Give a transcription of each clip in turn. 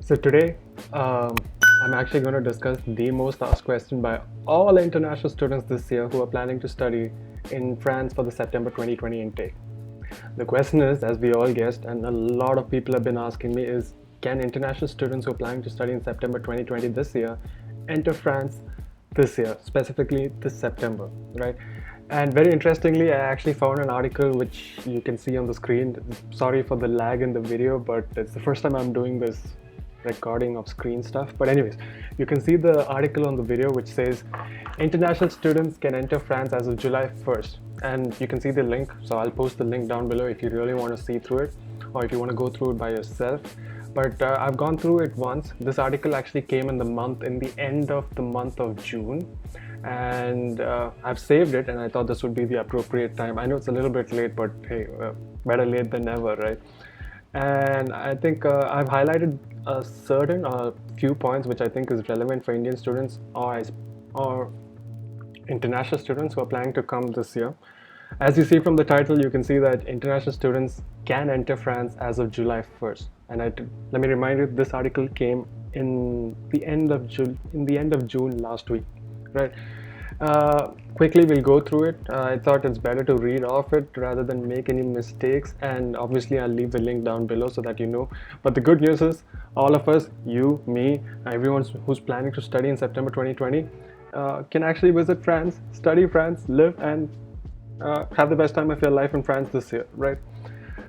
So today, I'm actually going to discuss the most asked question by all international students this year who are planning to study in France for the September 2020 intake. The question is, as we all guessed, and a lot of people have been asking me, is can international students who are planning to study in September 2020 this year enter France this year, specifically this September, right? And very interestingly, I actually found an article which you can see on the screen. Sorry for the lag in the video, but it's the first time I'm doing this recording of screen stuff. But anyways, you can see the article on the video which says international students can enter France as of July 1st, and you can see the link. So I'll post the link down below if you really want to see through it, or if you want to go through it by yourself. But I've gone through it once. This article actually came in the end of the month of June, and I've saved it, and I thought this would be the appropriate time. I know it's a little bit late, but hey, better late than never, right? And I think I've highlighted a few points which I think is relevant for Indian students or international students who are planning to come this year. As you see from the title, you can see that international students can enter France as of July 1st. And let me remind you, this article came in the end of June last week, right? Quickly, we'll go through it. I thought it's better to read off it rather than make any mistakes. And obviously, I'll leave the link down below so that you know. But the good news is, all of us, you, me, everyone who's planning to study in September 2020, can actually visit France, study France, live, and have the best time of your life in France this year, right?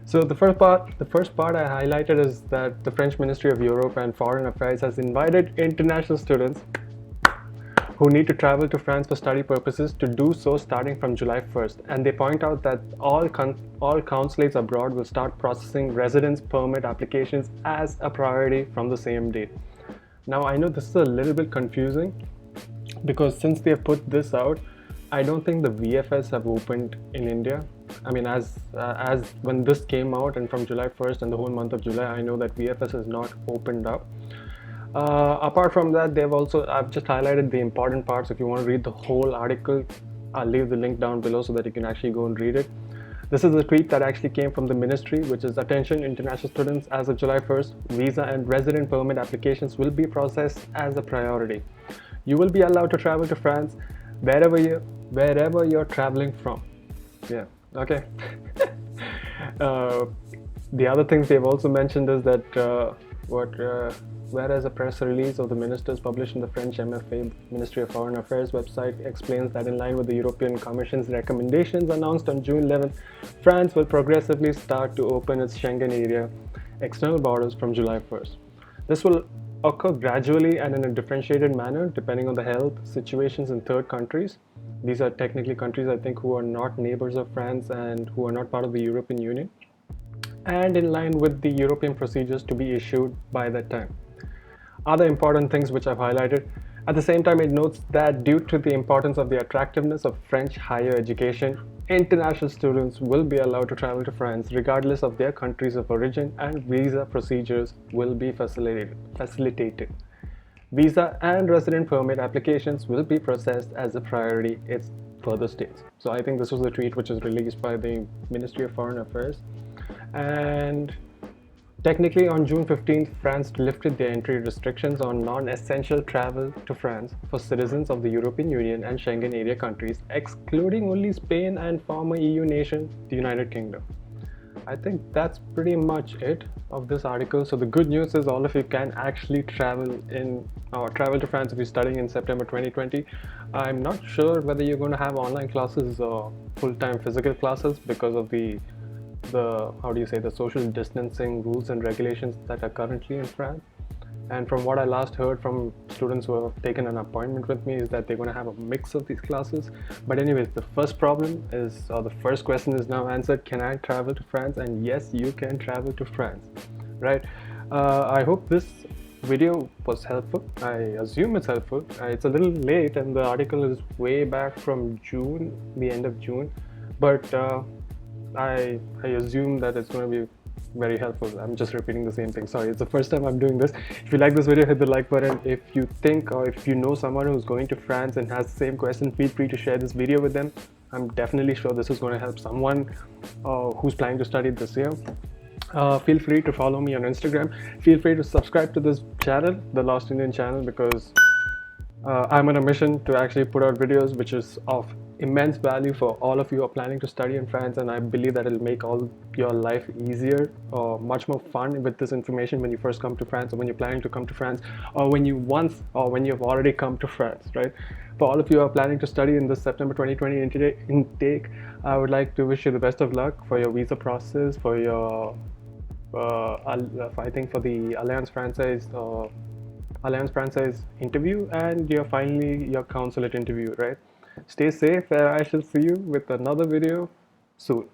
So the first part I highlighted is that the French Ministry of Europe and Foreign Affairs has invited international students who need to travel to France for study purposes to do so starting from July 1st. And they point out that all consulates abroad will start processing residence permit applications as a priority from the same date. Now, I know this is a little bit confusing because since they have put this out, I don't think the VFS have opened in India. I mean, as when this came out, and from July 1st and the whole month of July, I know that VFS has not opened up. Apart from that, I've just highlighted the important parts. If you want to read the whole article, I'll leave the link down below so that you can actually go and read it. This is a tweet that actually came from the ministry, which is: attention international students, as of July 1st, visa and resident permit applications will be processed as a priority. You will be allowed to travel to France wherever you're traveling from. Yeah, okay. The other things they've also mentioned is that whereas a press release of the ministers published in the French MFA, Ministry of Foreign Affairs website, explains that in line with the European Commission's recommendations announced on June 11th, France will progressively start to open its Schengen area external borders from July 1st. This will occur gradually and in a differentiated manner depending on the health situations in third countries. These are technically countries, I think, who are not neighbors of France and who are not part of the European Union, and in line with the European procedures to be issued by that time. Other important things which I've highlighted: at the same time, it notes that due to the importance of the attractiveness of French higher education, international students will be allowed to travel to France regardless of their countries of origin, and visa procedures will be facilitated. Visa and resident permit applications will be processed as a priority, it further states. So I think this was the tweet which was released by the Ministry of Foreign Affairs. And technically, on June 15th, France lifted their entry restrictions on non-essential travel to France for citizens of the European Union and Schengen area countries, excluding only Spain and former EU nation, the United Kingdom. I think that's pretty much it of this article. So the good news is all of you can actually travel to France if you're studying in September 2020. I'm not sure whether you're going to have online classes or full-time physical classes because of the social distancing rules and regulations that are currently in France. And from what I last heard from students who have taken an appointment with me is that they're going to have a mix of these classes. But anyways, the first question is now answered: can I travel to France? And yes, you can travel to France, right? I hope this video was helpful. I assume it's helpful. It's a little late and the article is way back from June, the end of June, but I assume that it's going to be very helpful. I'm just repeating the same thing. Sorry, it's the first time I'm doing this. If you like this video, hit the like button. If you think or if you know someone who's going to France and has the same question, feel free to share this video with them. I'm definitely sure this is going to help someone who's planning to study this year. Feel free to follow me on Instagram. Feel free to subscribe to this channel, the Lost Indian channel, because I'm on a mission to actually put out videos which is of immense value for all of you who are planning to study in France, and I believe that it'll make all your life easier or much more fun with this information when you first come to France, or when you're planning to come to France, or when you've already come to France, right? For all of you who are planning to study in this September 2020 intake, I would like to wish you the best of luck for your visa process, for your I think for the Alliance Francaise interview, and your consulate interview, right? Stay safe, and I shall see you with another video soon.